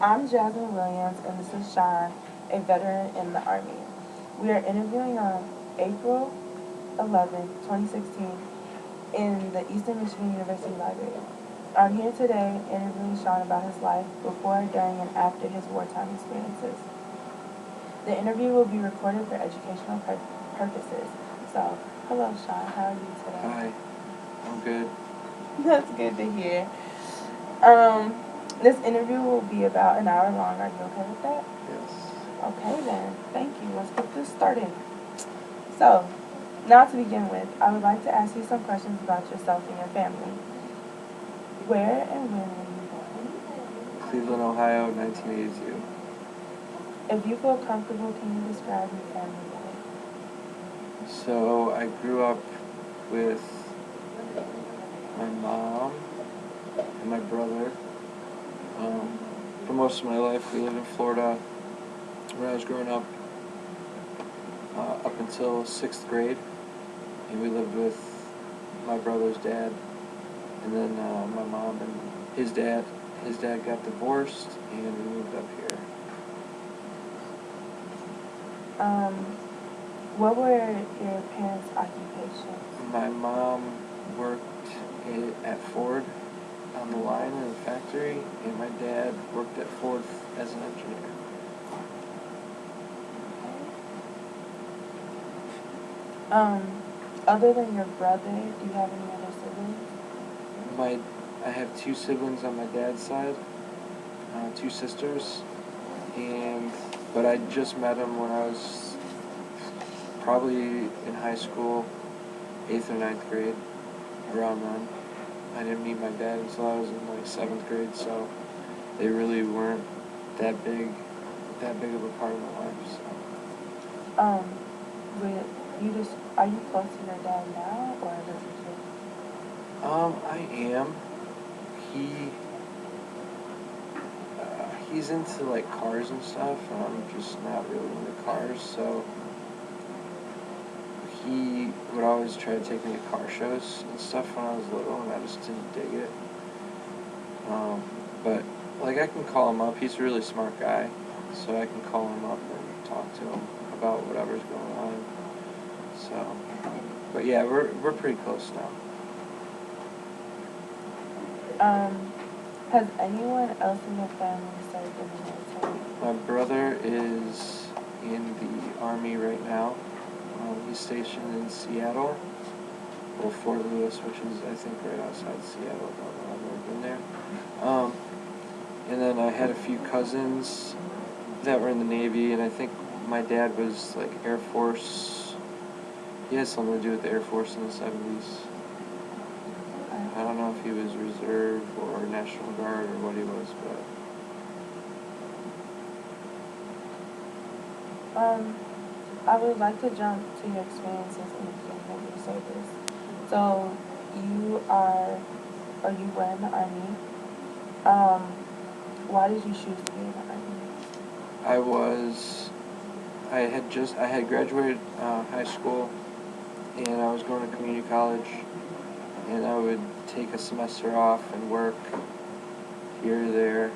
I'm Jasmine Williams, and this is Sean, a veteran in the Army. We are interviewing on April 11, 2016, in the Eastern Michigan University Library. I'm here today interviewing Sean about his life before, during, and after his wartime experiences. The interview will be recorded for educational purposes. So, hello, Sean. How are you today? Hi, I'm good. That's good to hear. Um, this interview will be about an hour long. Are you okay with that? Yes. Okay then. Thank you. Let's get this started. So, now to begin with, I would like to ask you some questions about yourself and your family. Where and when were you born? Cleveland, Ohio, 1982. If you feel comfortable, can you describe your family life? So I grew up with my mom and my brother. For most of my life, we lived in Florida when I was growing up until 6th grade. And we lived with my brother's dad. And then my mom and his dad got divorced and we moved up here. What were your parents' occupations? My mom worked at Ford on the line in the factory, and my dad worked at Ford as an engineer. Other than your brother, do you have any other siblings? I have two siblings on my dad's side, two sisters, but I just met them when I was probably in high school, 8th or ninth grade, around then. I didn't meet my dad until I was in like 7th grade, so they really weren't that big of a part of my life. So. Are you close to your dad now, or does he just? I am. He he's into like cars and stuff, and I'm just not really into cars. So he would always try to take me to car shows and stuff when I was little, and I just didn't dig it. But like I can call him up. He's a really smart guy, so I can call him up and talk to him about whatever's going on. So, but yeah, we're pretty close now. Has anyone else in your family served in the military? My brother is in the Army right now. He's stationed in Seattle, or Fort Lewis, which is, I think, right outside Seattle. I've never been there. And then I had a few cousins that were in the Navy, and I think my dad was like Air Force. He had something to do with the Air Force in the 70s. I don't know if he was Reserve or National Guard or what he was, but... I would like to jump to your experiences in the beginning of your service. So, you were in the Army. Why did you choose to be in the Army? I had graduated high school, and I was going to community college, and I would take a semester off and work here or there,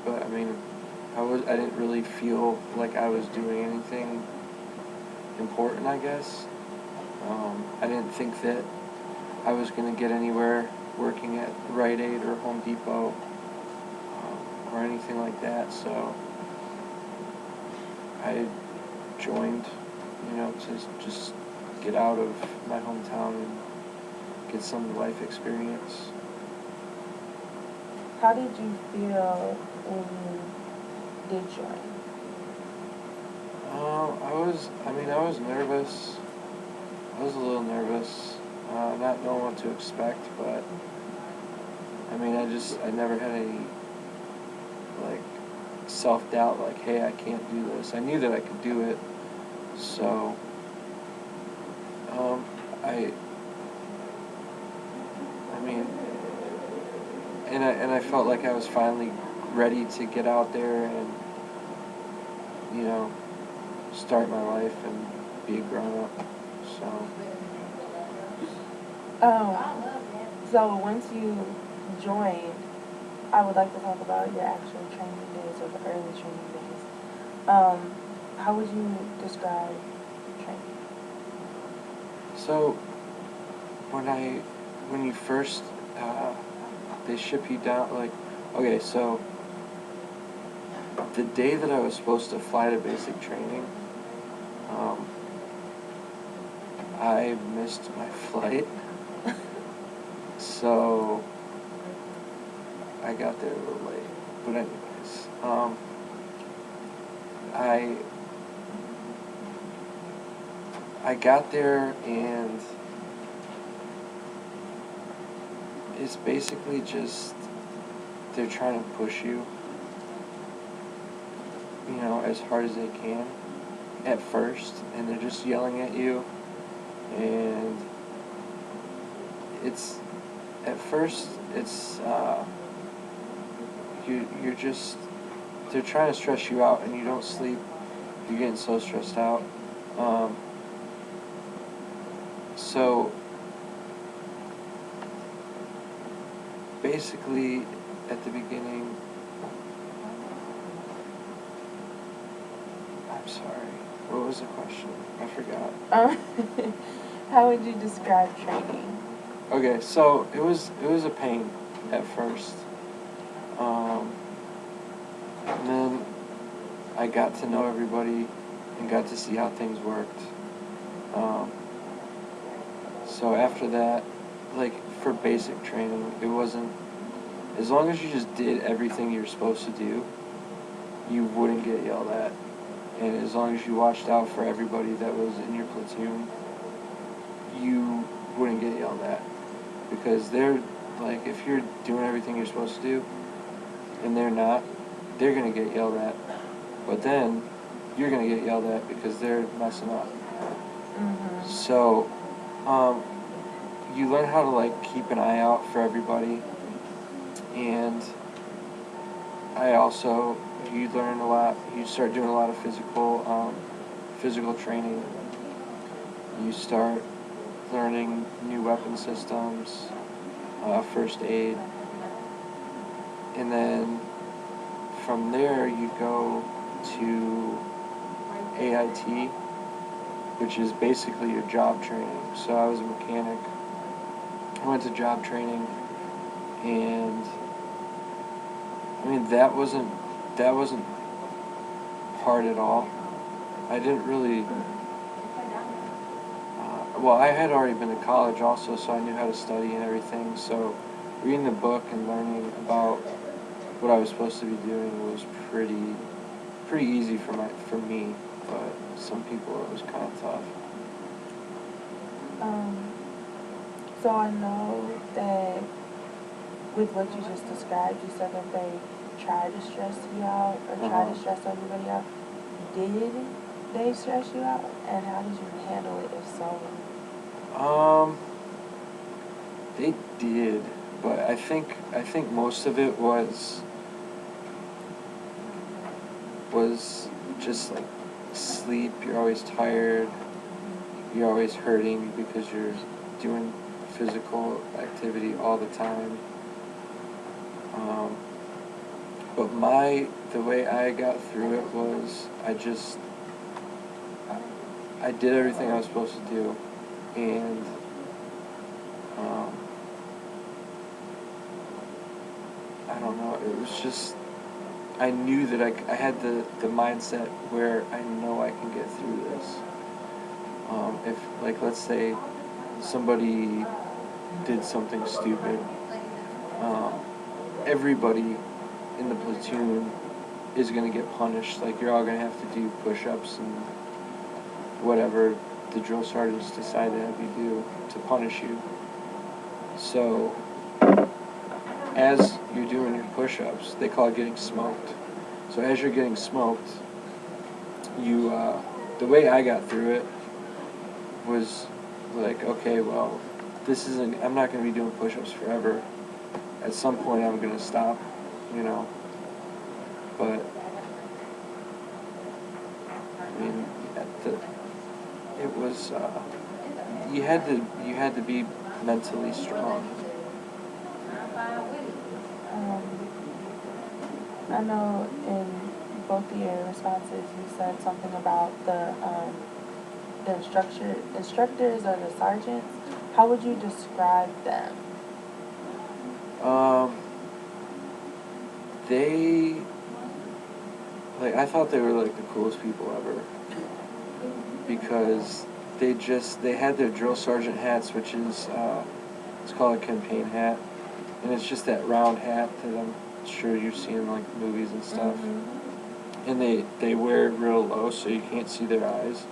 but I mean, I didn't really feel like I was doing anything important, I guess. I didn't think that I was going to get anywhere working at Rite Aid or Home Depot or anything like that, so I joined, to just get out of my hometown and get some life experience. How did you feel when you did join? I was nervous. I was a little nervous, not knowing what to expect, but I never had any, like, self-doubt, like, hey, I can't do this. I knew that I could do it, so, I mean, and I felt like I was finally ready to get out there and, start my life and be a grown-up, so. So once you joined, I would like to talk about your actual training days or the early training days. How would you describe training? So when you first they ship you down, like, okay, so the day that I was supposed to fly to basic training, I missed my flight, so I got there a little late. But anyways, I I got there, and it's basically just they're trying to push you, as hard as they can at first, and they're just yelling at you, and it's at first it's you're just they're trying to stress you out, and you don't sleep. You're getting so stressed out. So basically, at the beginning, I'm sorry. What was the question? I forgot. How would you describe training? Okay, so it was a pain at first, and then I got to know everybody and got to see how things worked. So after that, like for basic training, it wasn't, as long as you just did everything you're supposed to do, you wouldn't get yelled at. And as long as you watched out for everybody that was in your platoon, you wouldn't get yelled at. Because they're, like, if you're doing everything you're supposed to do, and they're not, they're going to get yelled at. But then, you're going to get yelled at because they're messing up. Mm-hmm. So, you learn how to, like, keep an eye out for everybody. And you learn a lot, you start doing a lot of physical training. You start learning new weapon systems, first aid. And then from there you go to AIT, which is basically your job training. So I was a mechanic. I went to job training, and I mean that wasn't hard at all. I didn't really. Well, I had already been to college also, so I knew how to study and everything. So reading the book and learning about what I was supposed to be doing was pretty easy for me. But some people it was kind of tough. So I know that with what you just described, you said that they tried to stress you out or tried to stress everybody out. Did they stress you out, and how did you handle it if so? They did, but I think most of it was just like sleep. You're always tired. You're always hurting because you're doing physical activity all the time. But the way I got through it was I did everything I was supposed to do, and I don't know, it was just, I knew that I had the mindset where I know I can get through this. If, like, let's say somebody did something stupid, everybody in the platoon is going to get punished. Like, you're all going to have to do push-ups and whatever the drill sergeants decide to have you do to punish you. So, as you're doing your push-ups, they call it getting smoked. So as you're getting smoked, the way I got through it was like, okay, well, I'm not going to be doing push-ups forever. At some point I'm going to stop, but, I mean, it was, you had to be mentally strong. I know in both of your responses you said something about the instructors or the sergeants. How would you describe them? They, like, I thought they were, like, the coolest people ever. Because they had their drill sergeant hats, which is, it's called a campaign hat. And it's just that round hat that I'm sure you've seen in, like, movies and stuff. Mm-hmm. And they wear it real low so you can't see their eyes.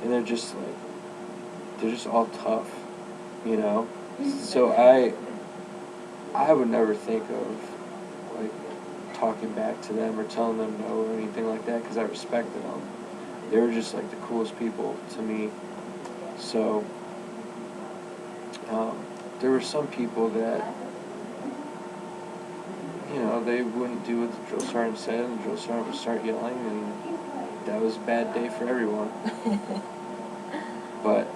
And they're just, like, they're just all tough, you know? So I would never think of, like, talking back to them or telling them no or anything like that because I respected them. They were just, like, the coolest people to me. So there were some people that, you know, they wouldn't do what the drill sergeant said, and the drill sergeant would start yelling, and that was a bad day for everyone. But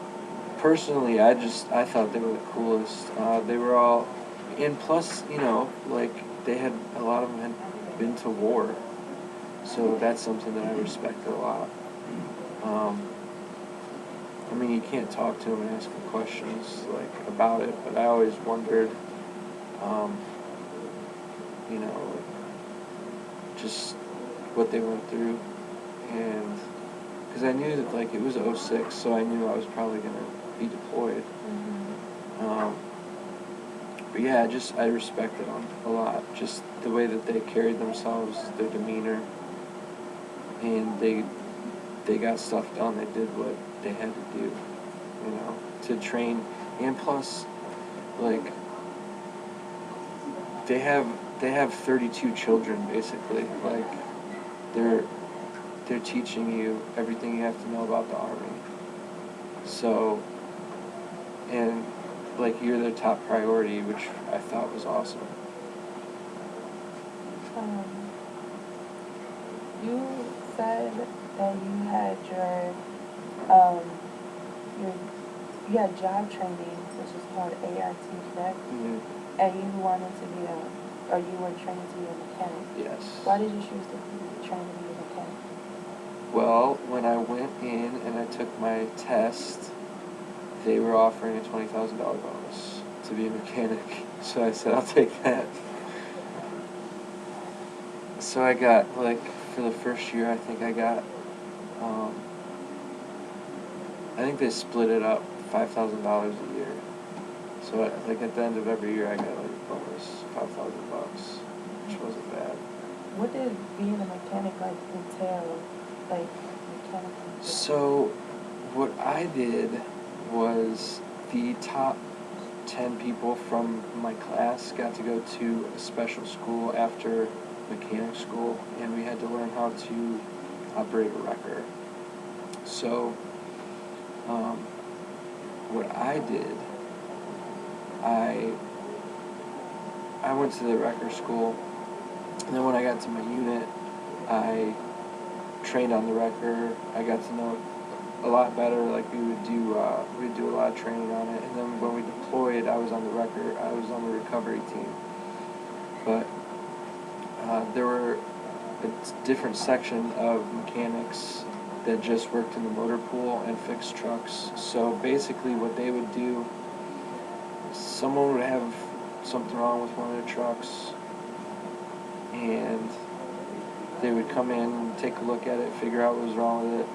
personally, I thought they were the coolest. They were all, and plus, you know, like, a lot of them had been to war, so that's something that I respected a lot. I mean, you can't talk to them and ask them questions, like, about it, but I always wondered, you know, like, just what they went through, and because I knew that, like, it was '06, so I knew I was probably going to be deployed. Mm-hmm. But yeah, I respected them a lot, just the way that they carried themselves, their demeanor, and they got stuff done. They did what they had to do, you know, to train, and plus, like, they have 32 children basically. Like, they're teaching you everything you have to know about the Army. So, and, like, you're their top priority, which I thought was awesome. You said that you had um, your you had job training, which is called ART, correct? Mm-hmm. And you wanted to be or you were trained to be a mechanic. Yes. Why did you choose to be trained to be a mechanic? Well, when I went in and I took my test, they were offering a $20,000 bonus to be a mechanic. So I said, I'll take that. So I got, like, for the first year, I think I got, I think they split it up $5,000 a year. So, like, at the end of every year, I got, like, a bonus, $5,000, which wasn't bad. What did being a mechanic, like, entail? Like, mechanical? So, what I did was the top 10 people from my class got to go to a special school after mechanic school, and we had to learn how to operate a wrecker. So, what I did, I went to the wrecker school, and then when I got to my unit, I trained on the wrecker. I got to know it a lot better. Like, we'd do a lot of training on it, and then when we deployed, I was on the wrecker. I was on the recovery team. But there were a different section of mechanics that just worked in the motor pool and fixed trucks. So basically, what they would do, someone would have something wrong with one of their trucks, and they would come in and take a look at it, figure out what was wrong with it,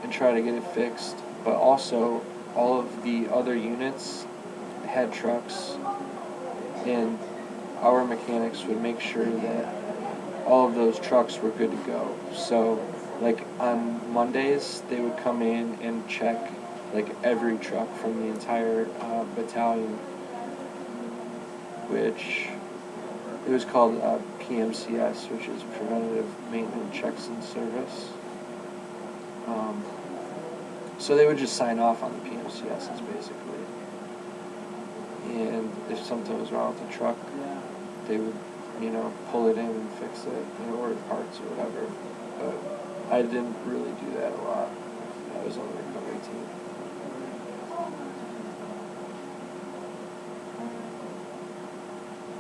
and try to get it fixed. But also, all of the other units had trucks, and our mechanics would make sure that all of those trucks were good to go. So, like, on Mondays, they would come in and check, like, every truck from the entire battalion, which it was called PMCS, which is Preventative Maintenance Checks and Service. So they would just sign off on the PMCSs, basically. And if something was wrong with the truck, they would, you know, pull it in and fix it, and order parts or whatever. But I didn't really do that a lot. I was on the recovery team.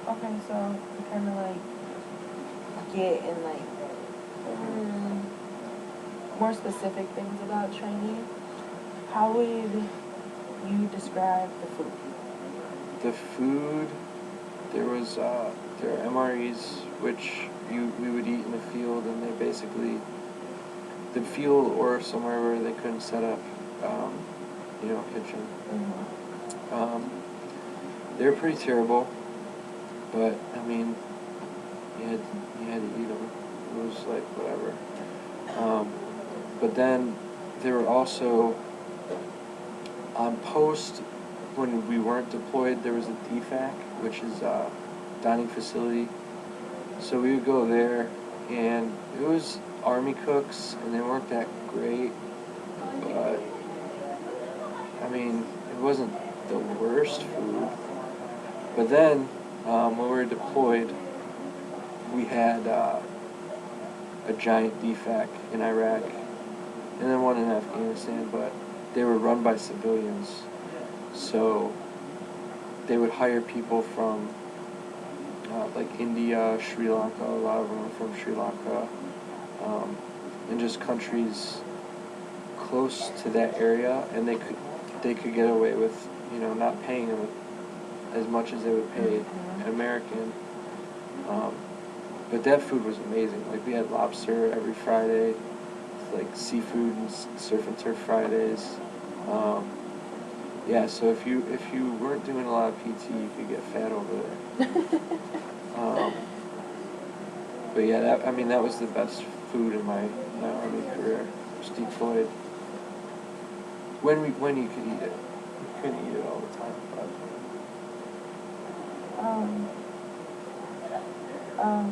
Okay, so to kind of like get in like more specific things about training, how would you describe the food? The food, there are MREs which we would eat in the field, and they basically, the field or somewhere where they couldn't set up, kitchen. Mm-hmm. They were pretty terrible, but I mean, you had to eat them. It was like whatever. But then there were also, on post, when we weren't deployed, there was a DFAC, which is dining facility. So we would go there, and it was Army cooks, and they weren't that great, but I mean, it wasn't the worst food. But then, when we were deployed, we had a giant DFAC in Iraq, and then one in Afghanistan, but they were run by civilians. So they would hire people from like India, Sri Lanka, a lot of them are from Sri Lanka, and just countries close to that area, and they could get away with not paying them as much as they would pay an American. But that food was amazing. Like we had lobster every Friday, like seafood and surf and turf Fridays. Yeah, so if you weren't doing a lot of PT, you could get fat over there. But yeah, that was the best food in my Army career. Was deployed. When you could eat it, you couldn't eat it all the time. Um,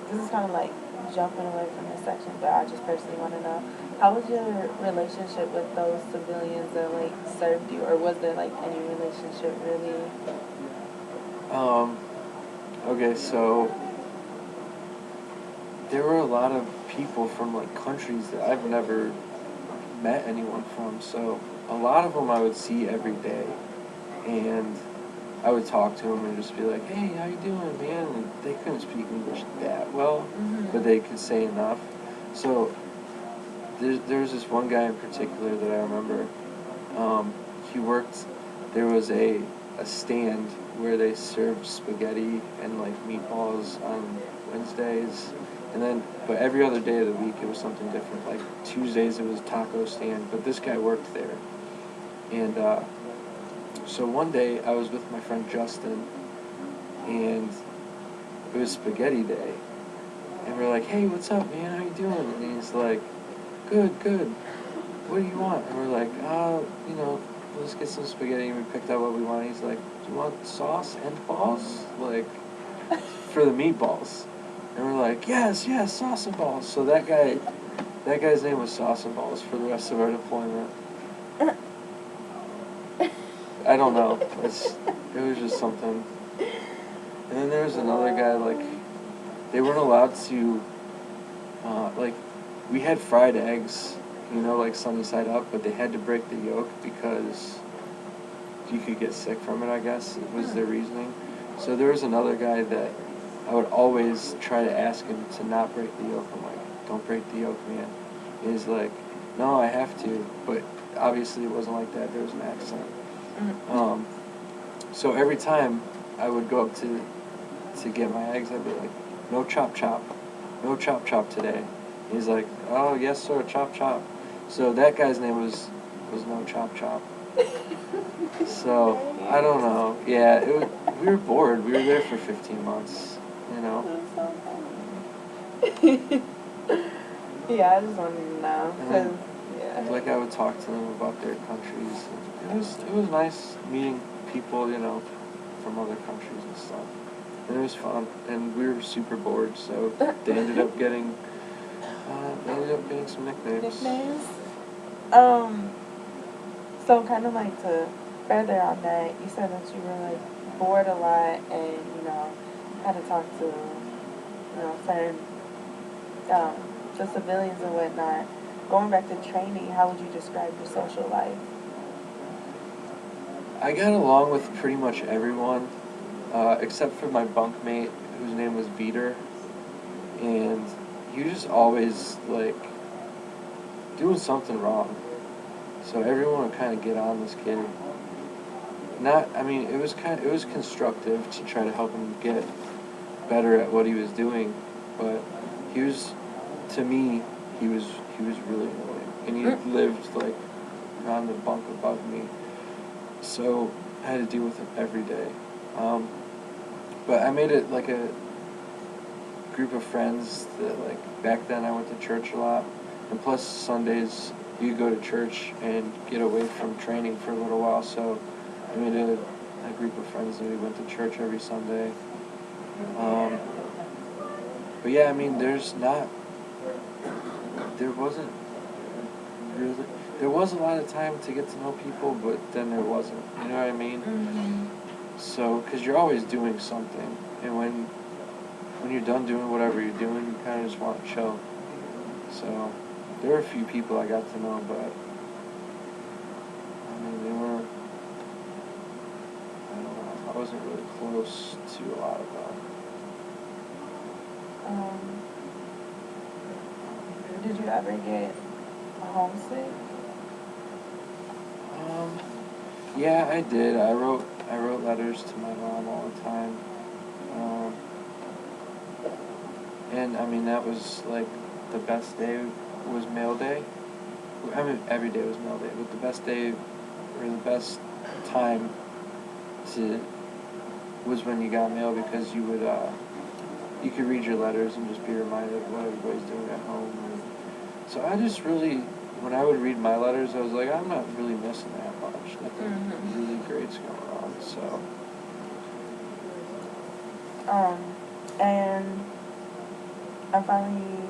this is kind of like jumping away from this section, but I just personally want to know, how was your relationship with those civilians that like served you, or was there like any relationship really? Okay, so there were a lot of people from like countries that I've never met anyone from. So a lot of them I would see every day, and I would talk to them and just be like, "Hey, how you doing, man?" And they couldn't speak English that well, but they could say enough. So there was this one guy in particular that I remember. He worked. There was a stand where they served spaghetti and like meatballs on Wednesdays, and then but every other day of the week it was something different. Like Tuesdays it was a taco stand, but this guy worked there, and so one day I was with my friend Justin, and it was spaghetti day, and we're like, "Hey, what's up, man? How you doing?" And he's like, "Good, good. What do you want?" And we're like, let's get some spaghetti." And we picked out what we wanted. He's like, "Do you want sauce and balls? Like, for the meatballs?" And we're like, yes, sauce and balls. So that guy's name was Sauce and Balls for the rest of our deployment. I don't know. It was just something. And then there was another guy, like, they weren't allowed to, we had fried eggs, like sunny side up, but they had to break the yolk because you could get sick from it, I guess, was their reasoning. So there was another guy that I would always try to ask him to not break the yolk. I'm like, "Don't break the yolk, man." And he's like, "No, I have to." But obviously it wasn't like that. There was an accent. So every time I would go up to get my eggs, I'd be like, "No chop chop. No chop chop today." And he's like, "Oh, yes, sir, chop chop." So that guy's name was No Chop Chop. So, I don't know. Yeah, we were bored. We were there for 15 months, That's so funny. Yeah, I just wanted to know, because, yeah. Like, I would talk to them about their countries. It was nice meeting people, from other countries and stuff. And it was fun. And we were super bored, so they ended up getting some nicknames. Nicknames? So kind of like to further on that, you said that you were like bored a lot and, had to talk to, certain, the civilians and whatnot. Going back to training, how would you describe your social life? I got along with pretty much everyone. except for my bunkmate, whose name was Veter, and he was just always like doing something wrong. So everyone would kind of get on this kid. It was constructive to try to help him get better at what he was doing, but he was, to me, he was really annoying, and he lived like on the bunk above me, so I had to deal with him every day. But I made it like a group of friends that, like, back then I went to church a lot, and plus Sundays you go to church and get away from training for a little while, so I made a group of friends and we went to church every Sunday. But yeah, I mean, there wasn't really, there was a lot of time to get to know people, but then there wasn't, you know what I mean? Mm-hmm. So, because you're always doing something, and when you're done doing whatever you're doing, you kind of just want to chill. So, there were a few people I got to know, but I mean, they weren't, I don't know, I wasn't really close to a lot of them. Did you ever get homesick? Yeah, I did. I wrote letters to my mom all the time. And I mean, that was like the best day was mail day. I mean, every day was mail day, but the best day or the best time to was when you got mail, because you could read your letters and just be reminded of what everybody's doing at home. And so I just really, when I would read my letters, I was like, I'm not really missing that much. Nothing really great's going on. So. And I'm finally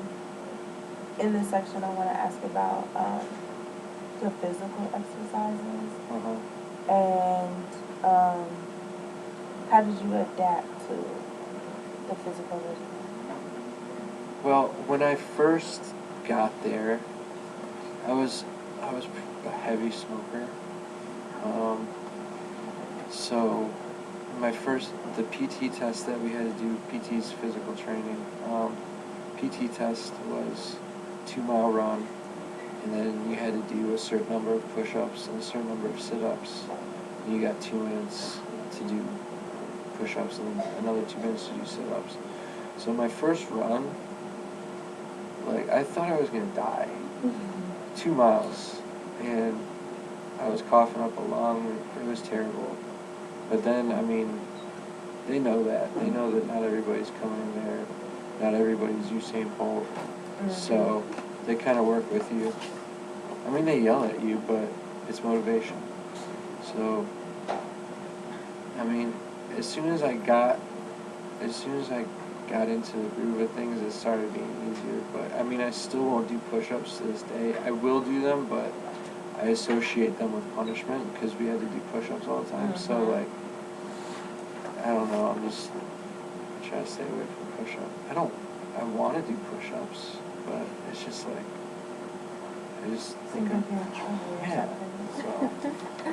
in this section. I want to ask about the physical exercises. And how did you adapt to the physical regimen? Well, when I first got there, I was a heavy smoker. So the PT test that we had to do, PT's physical training, PT test was 2-mile run, and then you had to do a certain number of push-ups and a certain number of sit-ups. And you got 2 minutes to do push-ups and another 2 minutes to do sit-ups. So my first run, like, I thought I was gonna die. 2 miles, and I was coughing up a lung. It was terrible. But then, I mean, they know that. They know that not everybody's coming in there. Not everybody's Usain Bolt. So they kind of work with you. I mean, they yell at you, but it's motivation. So, I mean, as soon as I got into the groove of things, it started being easier. But I mean, I still won't do push-ups to this day. I will do them, but I associate them with punishment because we had to do push-ups all the time. So, like, I don't know, I'm just trying to stay away from push-up. I want to do push-ups, but it's just like, I just think I'm in trouble or something. So.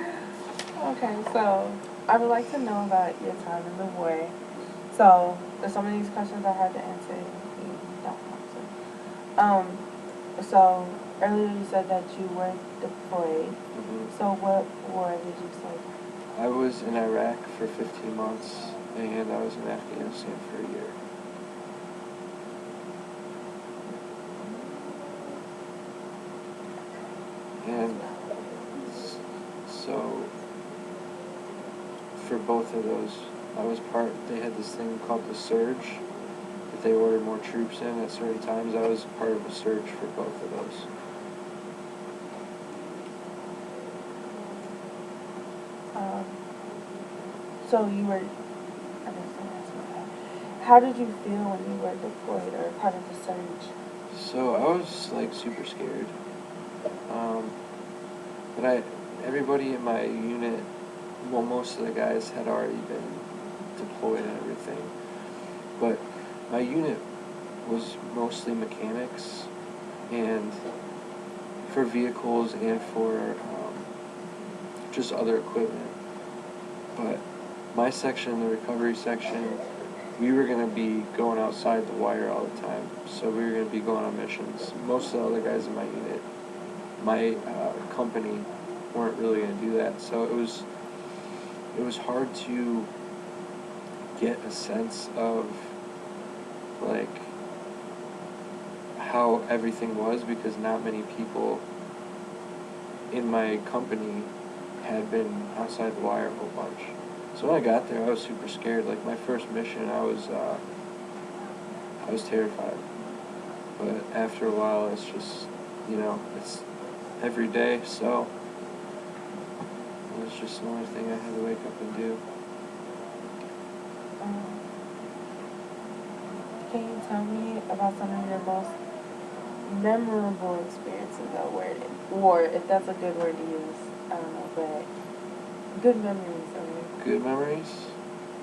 Okay, so I would like to know about your time in the war. So, some of these questions are hard to answer. You don't have to. So, earlier you said that you were deployed. So, what war did you serve? I was in Iraq for 15 months, and I was in Afghanistan for a year. And so, for both of those, they had this thing called the surge, that they ordered more troops in at certain times. I was part of a surge for both of those. So you were, how did you feel when you were deployed or part of the surge? So I was like super scared. But everybody in my unit, well, most of the guys had already been deployed and everything. But my unit was mostly mechanics, and for vehicles and for just other equipment. But my section, the recovery section, we were going to be going outside the wire all the time. So we were going to be going on missions. Most of the other guys in my unit, my company, weren't really going to do that. So it was hard to get a sense of like how everything was, because not many people in my company had been outside the wire a whole bunch. So when I got there, I was super scared. Like my first mission, I was terrified. But after a while, it's just, it's every day. So it was just another thing I had to wake up and do. Can you tell me about some of your most memorable experiences at work? Or if that's a good word to use, I don't know, but good memories of it. Good memories?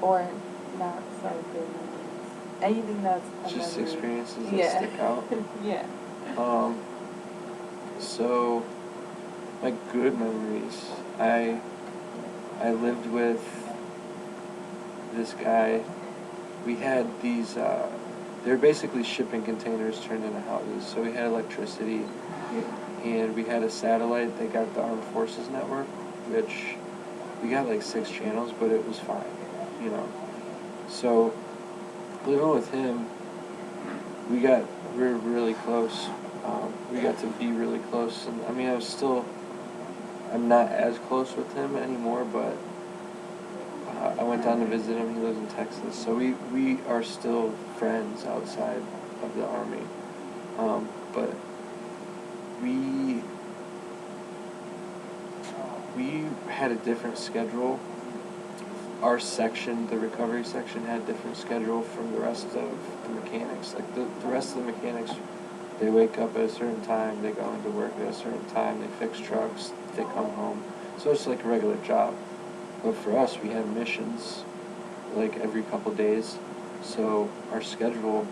Or not so good memories. Anything that's a just memory. Experiences that stick out? Yeah. So my good memories, I lived with this guy. We had these, they're basically shipping containers turned into houses. So we had electricity, and we had a satellite that got the Armed Forces network, which we got like 6 channels, but it was fine, So living with him, we were really close. We got to be really close, and I mean, I'm not as close with him anymore, but I went down to visit him. He lives in Texas, so we are still friends outside of the Army. But we had a different schedule. Our section, the recovery section, had a different schedule from the rest of the mechanics. Like the rest of the mechanics, they wake up at a certain time, they go into work at a certain time, they fix trucks, they come home. So it's like a regular job. But for us, we had missions like every couple days, so our schedule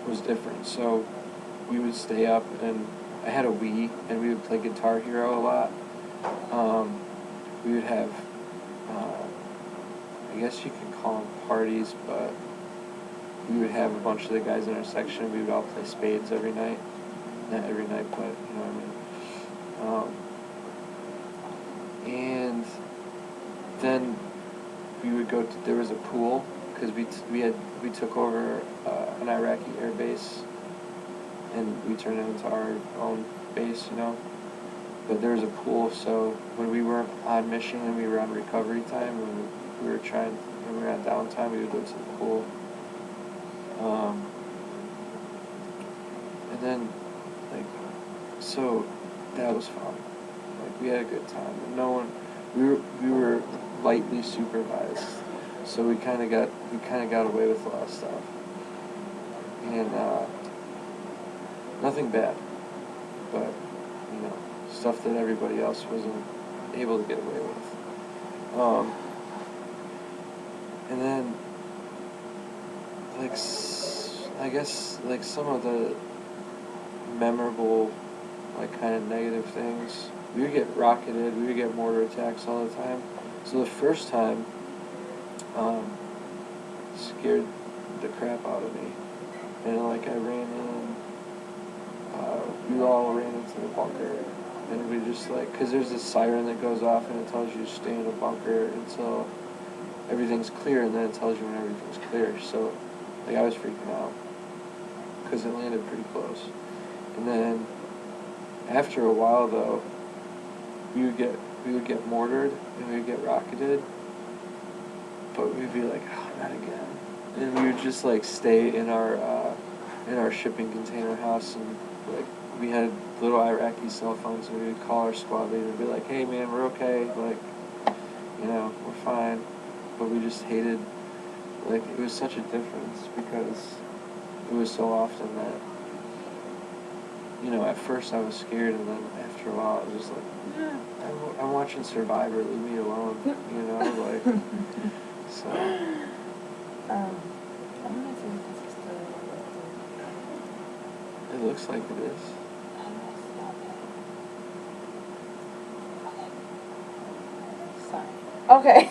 was different. So we would stay up, and I had a Wii, and we would play Guitar Hero a lot. We would have, I guess you could call them parties, but we would have a bunch of the guys in our section. We would all play spades every night. Not every night, but you know what I mean. And then we would go to, there was a pool, because we took over an Iraqi air base, and we turned it into our own base, But there was a pool, so when we weren't on mission and we were on recovery time, when we were on downtime, we would go to the pool. And then, so that was fun. We had a good time. And we were lightly supervised, so we kind of got away with a lot of stuff, and nothing bad, but stuff that everybody else wasn't able to get away with. And then I guess some of the memorable kind of negative things. We would get rocketed, we would get mortar attacks all the time. So the first time scared the crap out of me. And I ran in, we all ran into the bunker, and we just because there's this siren that goes off and it tells you to stay in a bunker until everything's clear, and then it tells you when everything's clear. So I was freaking out because it landed pretty close. And then after a while though, we would get mortared and we would get rocketed, but we'd be like, oh, not again. And we would just stay in our shipping container house, and we had little Iraqi cell phones, and we would call our squad leader and be like, hey man, we're okay, we're fine. But we just hated, it was such a difference because it was so often that, at first I was scared, and then after a while I was just I'm watching Survivor, leave me alone, so. I'm gonna see if this is still recording. It looks like it is. Sorry. Okay.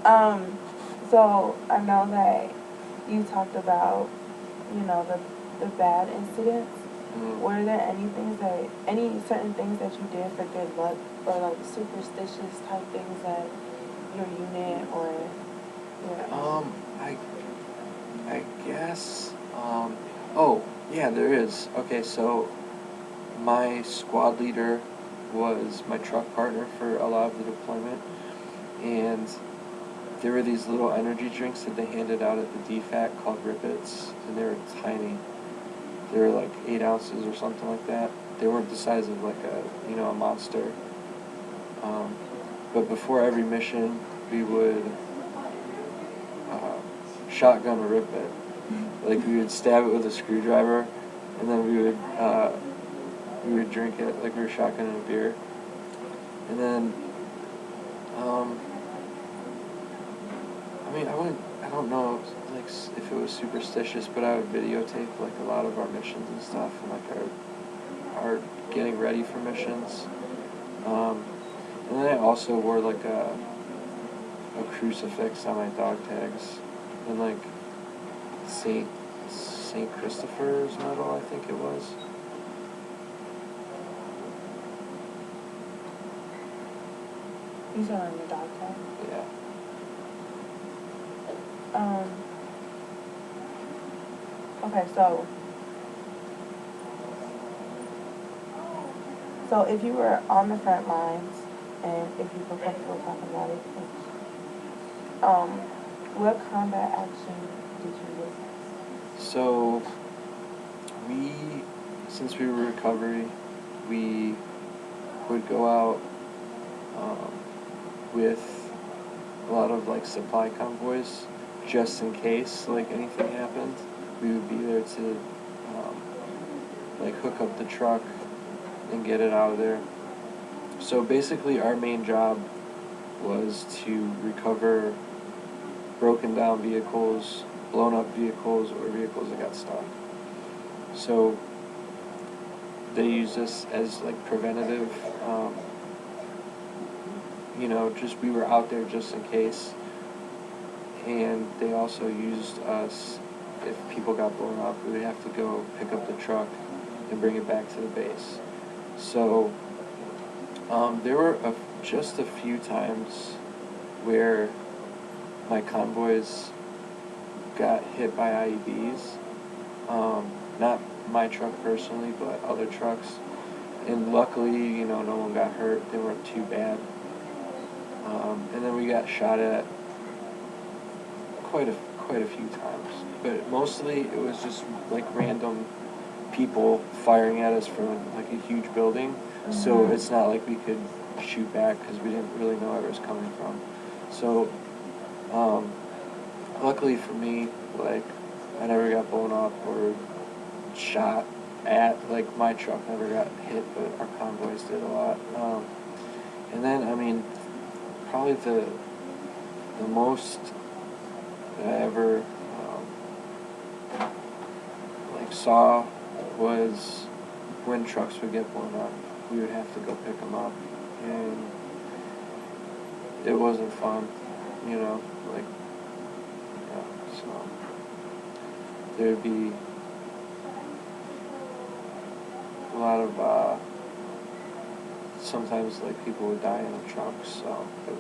So I know that you talked about, the bad incidents. Were there any certain things that you did for good luck, or like superstitious type things at your unit, or I guess, oh, yeah, there is. Okay, so my squad leader was my truck partner for a lot of the deployment, and there were these little energy drinks that they handed out at the DFAC called Rippets, and they were tiny. They were like 8 ounces or something like that. They weren't the size of like a monster. But before every mission, we would shotgun a Ripet. Like we would stab it with a screwdriver, and then we would drink it like we were shotgunning a beer. And then, I don't know like if it was superstitious, but I would videotape like a lot of our missions and stuff, and like our getting ready for missions. And then I also wore like a crucifix on my dog tags, and like Saint Christopher's medal, I think it was. You said on your dog tag? Yeah. Okay, so if you were on the front lines, and if you feel comfortable talking about it, what combat action did you witness? So since we were recovery, we would go out with a lot of like supply convoys, just in case like anything happened. We would be there to like hook up the truck and get it out of there. So basically our main job was to recover broken down vehicles, blown up vehicles, or vehicles that got stuck. So they used us as like preventative, just we were out there just in case. And they also used us if people got blown up. We would have to go pick up the truck and bring it back to the base. So there were just a few times where my convoys got hit by IEDs. Not my truck personally, but other trucks. And luckily, no one got hurt. They weren't too bad. And then we got shot at quite a few times. But mostly it was just like random people firing at us from like a huge building. Mm-hmm. So it's not like we could shoot back because we didn't really know where it was coming from. So luckily for me, like I never got blown up or shot at. Like my truck never got hit, but our convoys did a lot. And then probably the most that I ever saw was when trucks would get blown up. We would have to go pick them up, and it wasn't fun, so there'd be a lot of sometimes like people would die in the trucks, so it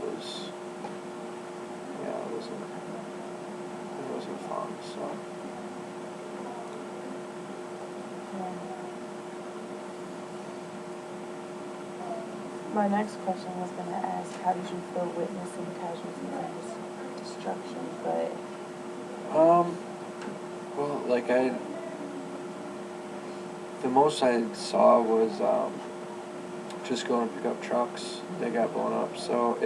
wasn't fun, so. My next question was going to ask, how did you feel witnessing casualties and destruction? But well, like the most I saw was just going to pick up trucks that got blown up. So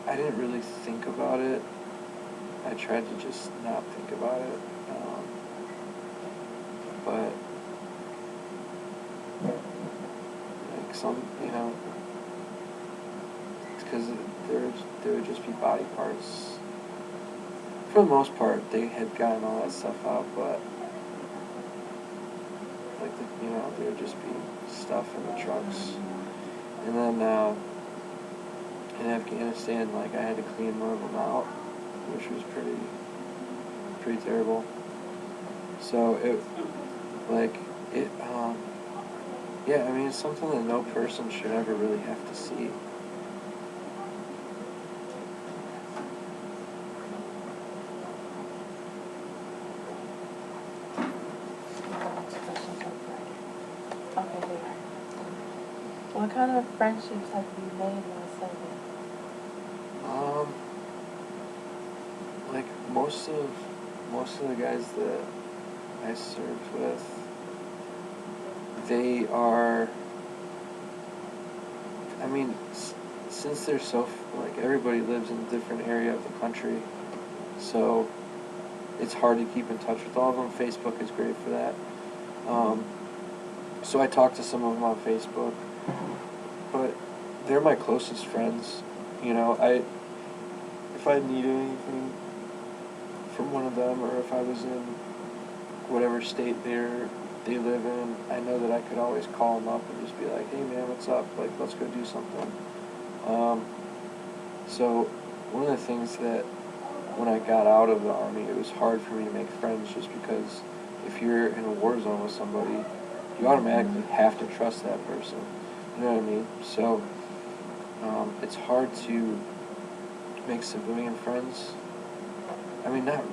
I didn't really think about it. I tried to just not think about it. But like some, it's because there would just be body parts. For the most part, they had gotten all that stuff out, but like there would just be stuff in the trucks. And then in Afghanistan, like I had to clean one of them out, which was pretty terrible. So yeah, I mean, it's something that no person should ever really have to see. Okay, there. What kind of friendships have you made while serving? Like most of the guys that I served with, they are. I mean, since they're like everybody lives in a different area of the country, so it's hard to keep in touch with all of them. Facebook is great for that. So I talk to some of them on Facebook, but they're my closest friends. You know, if I need anything from one of them, or if I was in whatever state they live in, I know that I could always call them up and just be like, hey man, what's up? Like, let's go do something. So one of the things that when I got out of the Army, it was hard for me to make friends just because if you're in a war zone with somebody, you automatically have to trust that person. You know what I mean? So it's hard to make civilian friends. I mean, not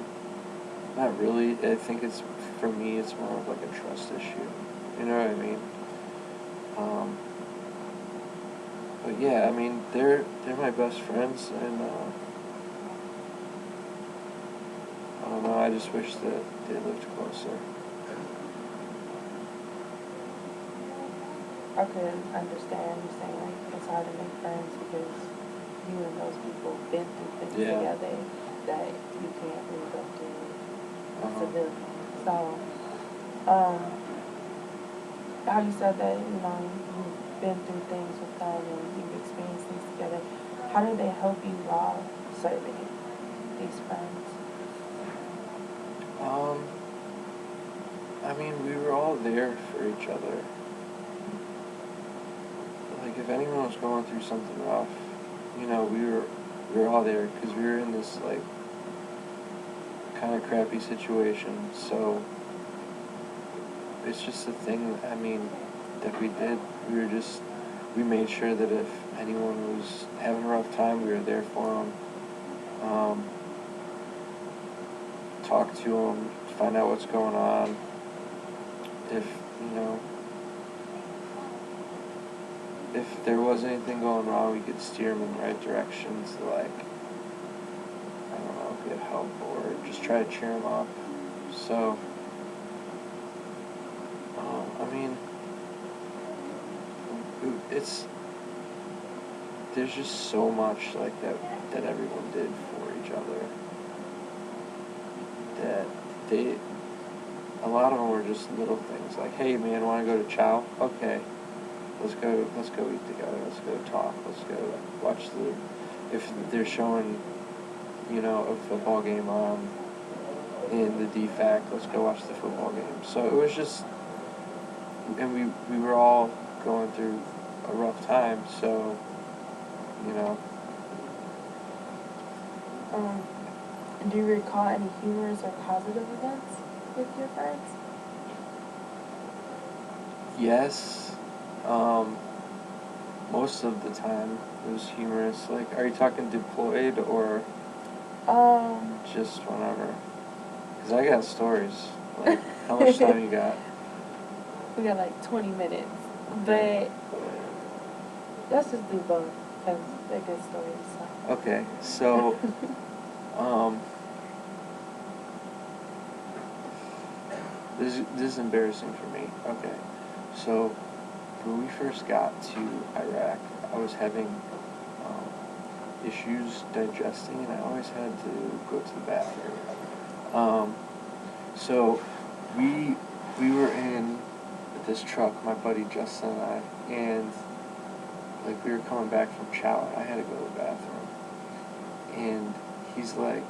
really. I think for me, it's more of like a trust issue. You know what I mean? But yeah, I mean, they're my best friends, and I don't know. I just wish that they lived closer. I could understand you saying like it's hard to make friends because you and those people been through things together that you can't really go through with a civilian. So, how you said that, you know, you've been through things with them and you've experienced things together. How did they help you while serving these friends? I mean, we were all there for each other. Like, if anyone was going through something rough, you know, we were all there because we were in this like kind of crappy situation. So it's just a thing. I mean, that we did. We made sure that if anyone was having a rough time, we were there for them. Talk to them, find out what's going on. If you know, if there was anything going wrong, we could steer them in the right direction to, like, I don't know, get help or just try to cheer them up. So, I mean, there's just so much like that everyone did for each other that a lot of them were just little things like, hey man, want to go to chow? Okay, let's go eat together. Let's go talk. Let's go watch if they're showing, you know, a football game on in the DFAC, let's go watch the football game. So it was just, and we were all going through a rough time, so, you know. Do you recall any humorous or positive events with your friends? Yes. Most of the time it was humorous. Like, are you talking deployed or just whenever? Because I got stories. Like, how much time you got? We got like 20 minutes. But let's just do both because they're good stories. So. Okay, so, this is embarrassing for me. Okay, so when we first got to Iraq, I was having issues digesting, and I always had to go to the bathroom. So we were in this truck, my buddy Justin and I, and like we were coming back from chow, and I had to go to the bathroom, and he's like,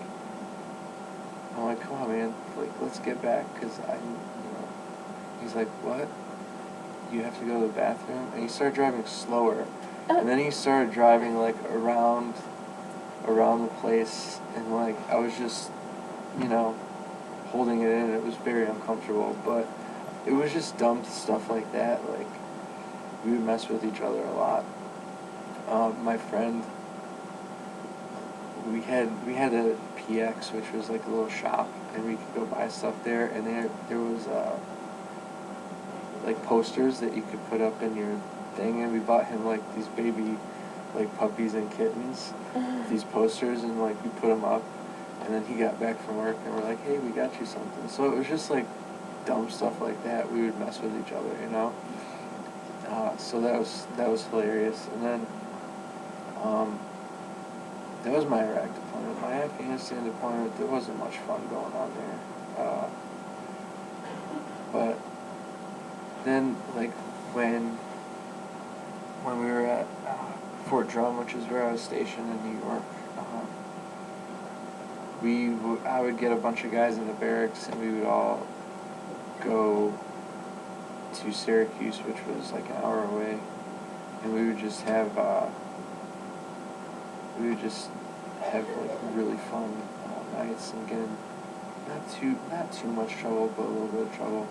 I'm like, come on, man, like let's get back, cause he's like, what? You have to go to the bathroom, and he started driving slower, And then he started driving like around the place, and like I was just, you know, holding it in. It was very uncomfortable, but it was just dumb stuff like that. Like we would mess with each other a lot. My friend, we had a PX, which was like a little shop, and we could go buy stuff there. And there was like posters that you could put up in your thing, and we bought him like these baby like puppies and kittens, these posters, and like we put them up. And then he got back from work, and we're like, hey, we got you something. So it was just like dumb stuff like that. We would mess with each other, you know. So that was hilarious. And then that was my Iraq deployment. My Afghanistan deployment, there wasn't much fun going on there. But then, like when we were at Fort Drum, which is where I was stationed in New York, I would get a bunch of guys in the barracks, and we would all go to Syracuse, which was like an hour away, and we would just have like really fun nights and get in not too much trouble, but a little bit of trouble.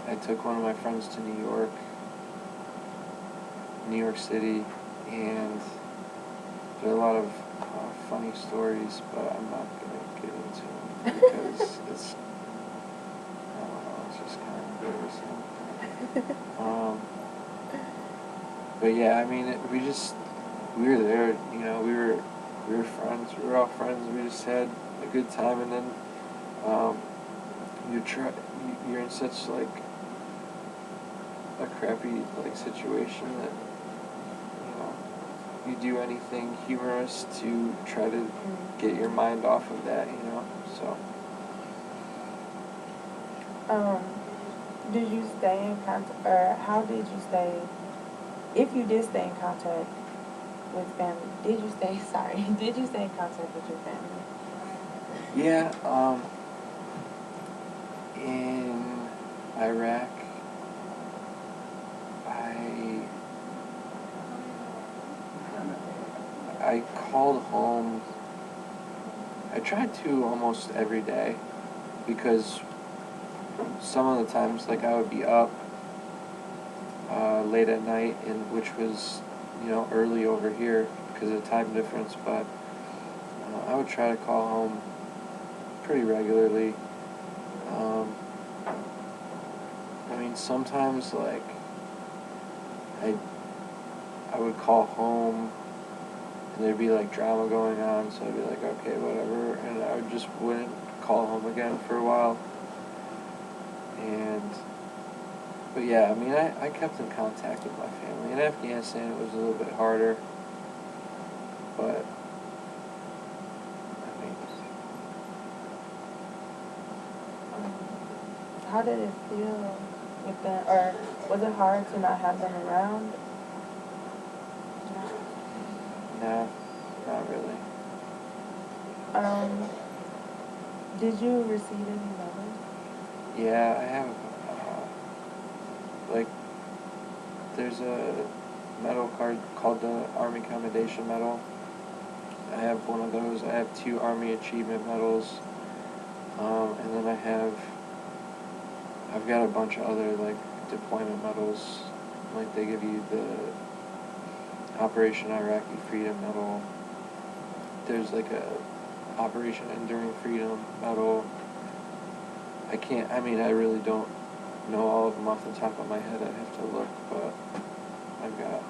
I took one of my friends to New York City, and there are a lot of funny stories, but I'm not going to get into them because it's, I don't know, it's just kind of embarrassing. But yeah, I mean, we were there, you know, we were friends, we were all friends, we just had a good time, and then you're in such like a crappy like situation that, you know, you do anything humorous to try to get your mind off of that, you know, so. Did you stay in contact, or how did you stay, if you did stay in contact with family, did you stay in contact with your family? Yeah, in Iraq, I called home. I tried to almost every day, because some of the times, like, I would be up late at night, and which was, you know, early over here because of the time difference, but I would try to call home pretty regularly. I mean, sometimes, like, I would call home, and there'd be like drama going on, so I'd be like, okay, whatever, and I just wouldn't call home again for a while. But yeah, I mean, I kept in contact with my family. In Afghanistan, it was a little bit harder, but I mean, How did it feel with them, or was it hard to not have them around? no, not really. Did you receive any medals? Yeah, I have, like, there's a medal card called the Army Commendation Medal. I have one of those. I have 2 Army Achievement Medals, and then I've got a bunch of other, like, deployment medals. Like, they give you the Operation Iraqi Freedom Medal. There's, like, a Operation Enduring Freedom Medal. I really don't know all of them off the top of my head. I'd have to look, but I've got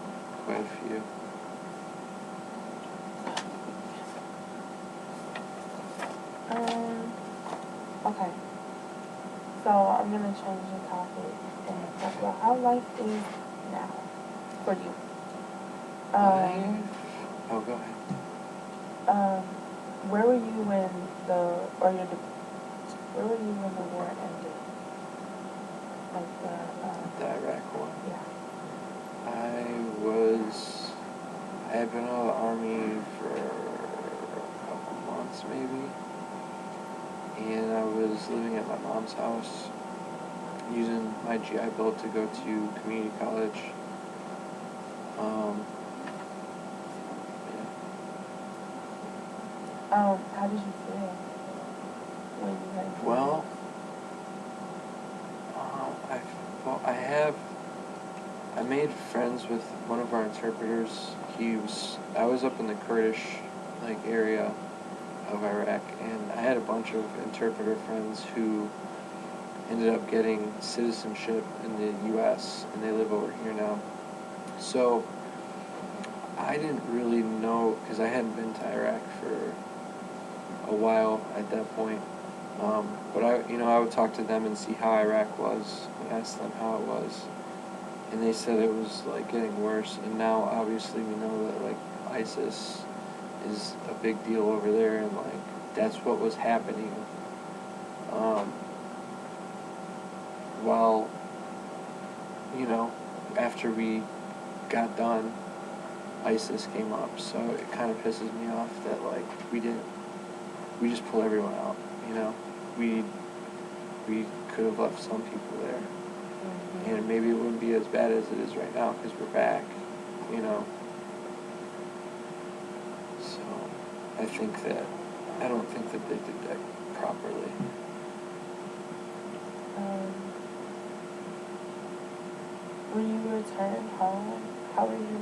quite a few. Okay. So I'm gonna change the topic and talk about how life is now for you. Oh, go ahead. Where were you when where were you when the war ended? Like The Iraq War. Yeah. I had been out of the Army for a couple months maybe, and I was living at my mom's house, using my GI Bill to go to community college, How did you feel when you had to? Well, I made friends with one of our interpreters. I was up in the Kurdish, area of Iraq, and I had a bunch of interpreter friends who ended up getting citizenship in the U.S., and they live over here now. So I didn't really know, because I hadn't been to Iraq for a while at that point. But I would talk to them and see how Iraq was, and ask them how it was, and they said it was getting worse. And now obviously we know that ISIS is a big deal over there, and that's what was happening. While after we got done, ISIS came up, so it kind of pisses me off that we just pull everyone out. We could have left some people there, and maybe it wouldn't be as bad as it is right now because we're back. So I don't think that they did that properly. When you returned home, how were you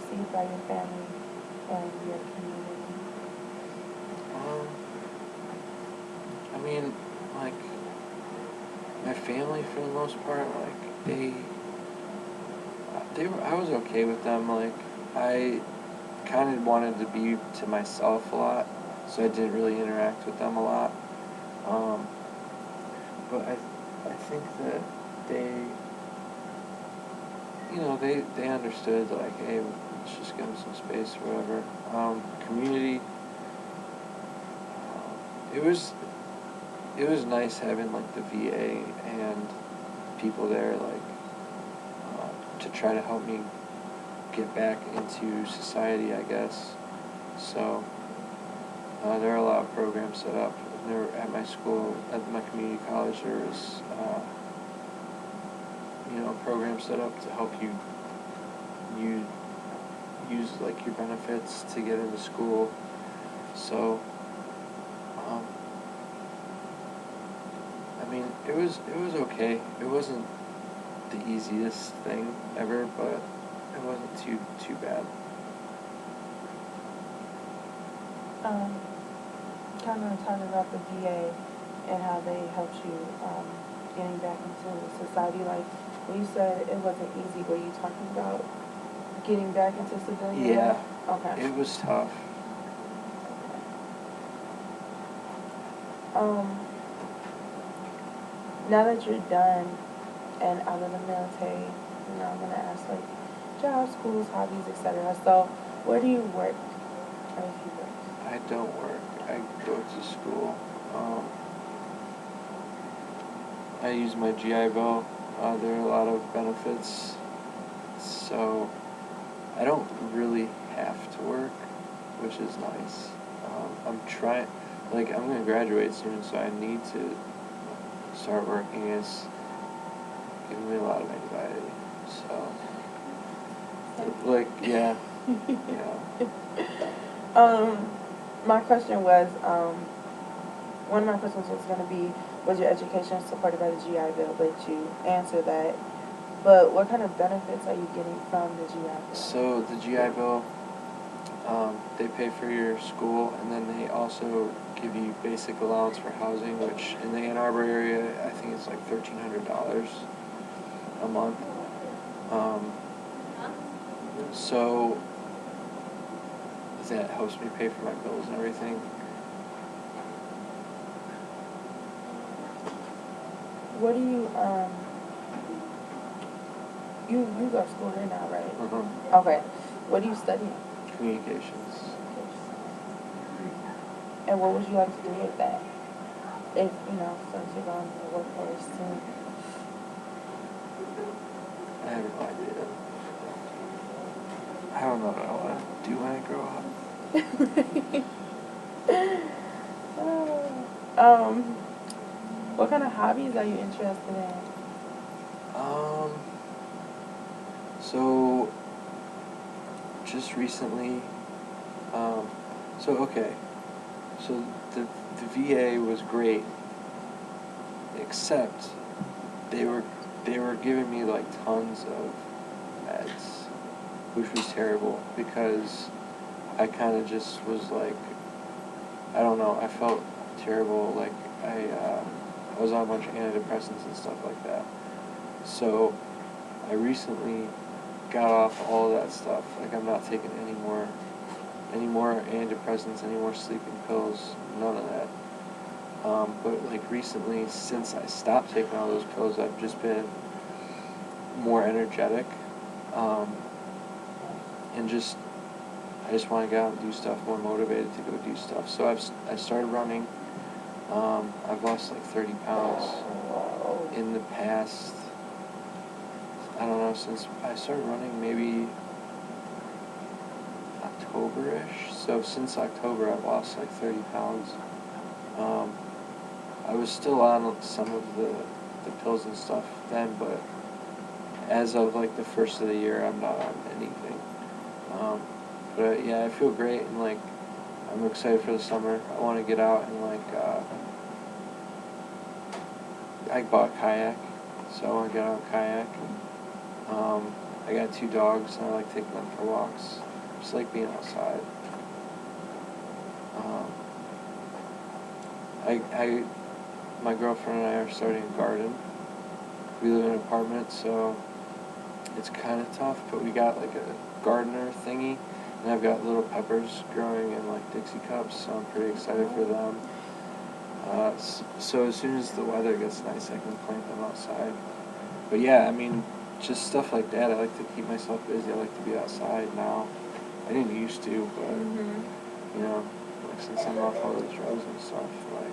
received by your family and your community? I mean, my family for the most part, I was okay with them. I kind of wanted to be to myself a lot, so I didn't really interact with them a lot. But I think that they understood, hey, let's just give them some space or whatever. Community, it was nice having the VA and people there to try to help me get back into society, I guess. So there are a lot of programs set up. At my school, at my community college, there was programs set up to help you use your benefits to get into school. So I mean, it was okay. It wasn't the easiest thing ever, but it wasn't too bad. Kind of talking about the VA and how they helped you getting back into society. When you said it wasn't easy, were you talking about getting back into civilian Yeah. life? Okay. It was tough. Now that you're done and out of the military, I'm gonna ask jobs, schools, hobbies, etc. So, where do you work? Or if you work? I don't work. I go to school. I use my GI Bill. There are a lot of benefits, so I don't really have to work, which is nice. I'm trying, I'm going to graduate soon, so I need to start working. It's giving me a lot of anxiety, so, yeah, yeah. My question was, one of my questions was going to be, was your education supported by the GI Bill? But you answered that. But what kind of benefits are you getting from the GI Bill? So the GI Bill, they pay for your school, and then they also give you basic allowance for housing, which in the Ann Arbor area, I think it's $1,300 a month. So that helps me pay for my bills and everything. What do you you go to school here now, right? Mm-hmm. Okay. What do you study? Communications. And what would you like to do with that? If since you're going to the workforce soon. I have no idea. I don't know what I want to do when I grow up. What kind of hobbies are you interested in? So just recently, So, okay. So the VA was great, except they were giving me like tons of meds, which was terrible because I kind of just was like, I don't know, I felt terrible. Like I was on a bunch of antidepressants and stuff like that. So I recently got off all that stuff. Like I'm not taking any more antidepressants, any more sleeping pills, none of that. But like recently, since I stopped taking all those pills, I've just been more energetic, and I just want to get out and do stuff, more motivated to go do stuff. So I started running. I've lost like 30 pounds in the past, I don't know, since I started running maybe October-ish. So since October, I've lost like 30 pounds. I was still on some of the pills and stuff then, but as of like the first of the year, I'm not on anything. But yeah, I feel great, and like I'm excited for the summer. I want to get out and like I bought a kayak, so I want to get out and kayak. I got 2 dogs, and I like taking them for walks. Just like being outside. My girlfriend and I are starting a garden. We live in an apartment, so it's kind of tough, but we got like a gardener thingy, and I've got little peppers growing in like Dixie cups, so I'm pretty excited for them. So as soon as the weather gets nice, I can plant them outside. But yeah, I mean, just stuff like that. I like to keep myself busy. I like to be outside now. I didn't used to, but you know, like since I'm off all those drugs and stuff, like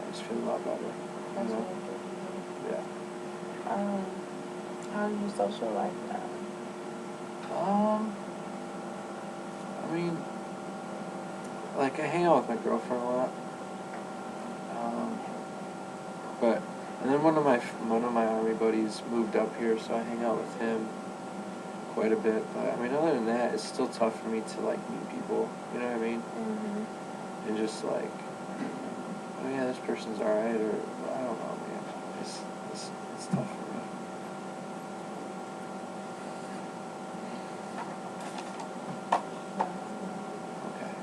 I just feel a lot better. That's You know? really good. Yeah. How's your social life now? I mean, like I hang out with my girlfriend a lot. But and then one of my army buddies moved up here, so I hang out with him quite a bit. But I mean, other than that, it's still tough for me to like meet people. You know what I mean? Mm-hmm. And just like, oh yeah, this person's alright, or I don't know, man. It's tough for me. Okay.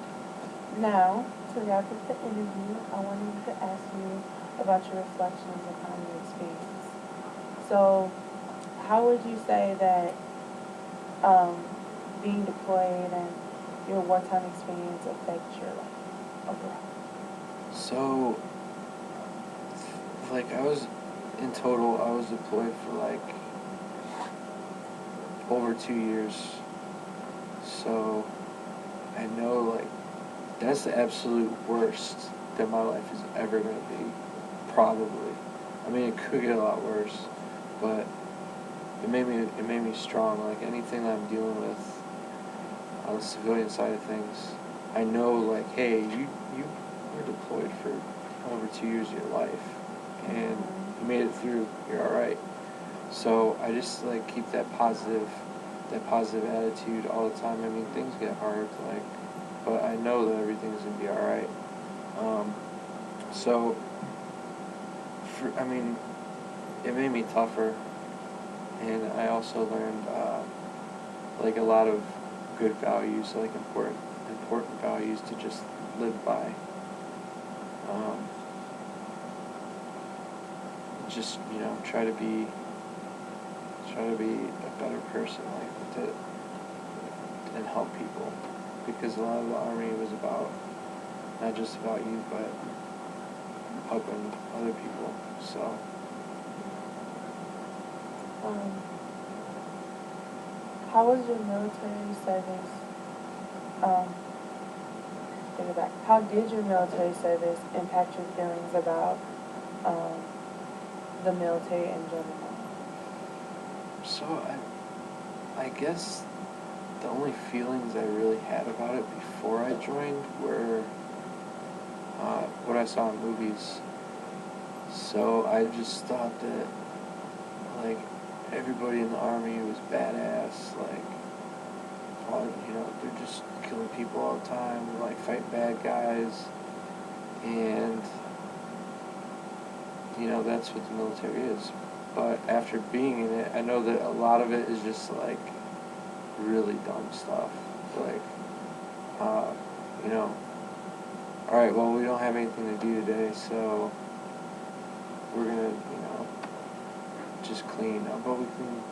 Now, to wrap up the interview, I wanted to ask you about your reflections upon your experience. So, how would you say that being deployed and your wartime experience affect your life overall? So, like in total, I was deployed for like over 2 years. So, I know like that's the absolute worst that my life is ever going to be, probably. I mean, it could get a lot worse, but it made me strong. Like anything that I'm dealing with on the civilian side of things, I know like, hey, you were deployed for over 2 years of your life, and you made it through. You're all right. So I just like keep that positive attitude all the time. I mean, things get hard, like, but I know that everything's gonna be all right. So, I mean, it made me tougher, and I also learned like a lot of good values, like important values to just live by. Just try to be a better person, like to and help people, because a lot of the army was about not just about you, but helping other people. So. How was your military service? Take it back. How did your military service impact your feelings about the military in general? So I guess the only feelings I really had about it before I joined were what I saw in movies. So I just thought that like everybody in the army was badass, like all, they're just killing people all the time, like fighting bad guys, and that's what the military is. But after being in it, I know that a lot of it is just like really dumb stuff, like all right, well, we don't have anything to do today, so we're gonna just clean. But we cleaned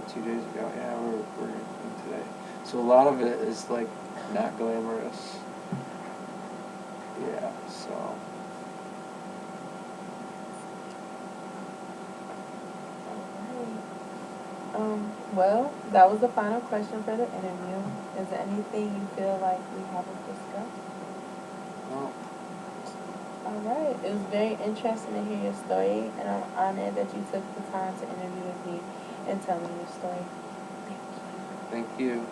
2 days ago. Yeah, we're gonna clean today. So a lot of it is like not glamorous. Yeah, so. Well, that was the final question for the interview. Is there anything you feel like we haven't discussed? No. All right. It was very interesting to hear your story, and I'm honored that you took the time to interview with me and tell me your story. Thank you. Thank you.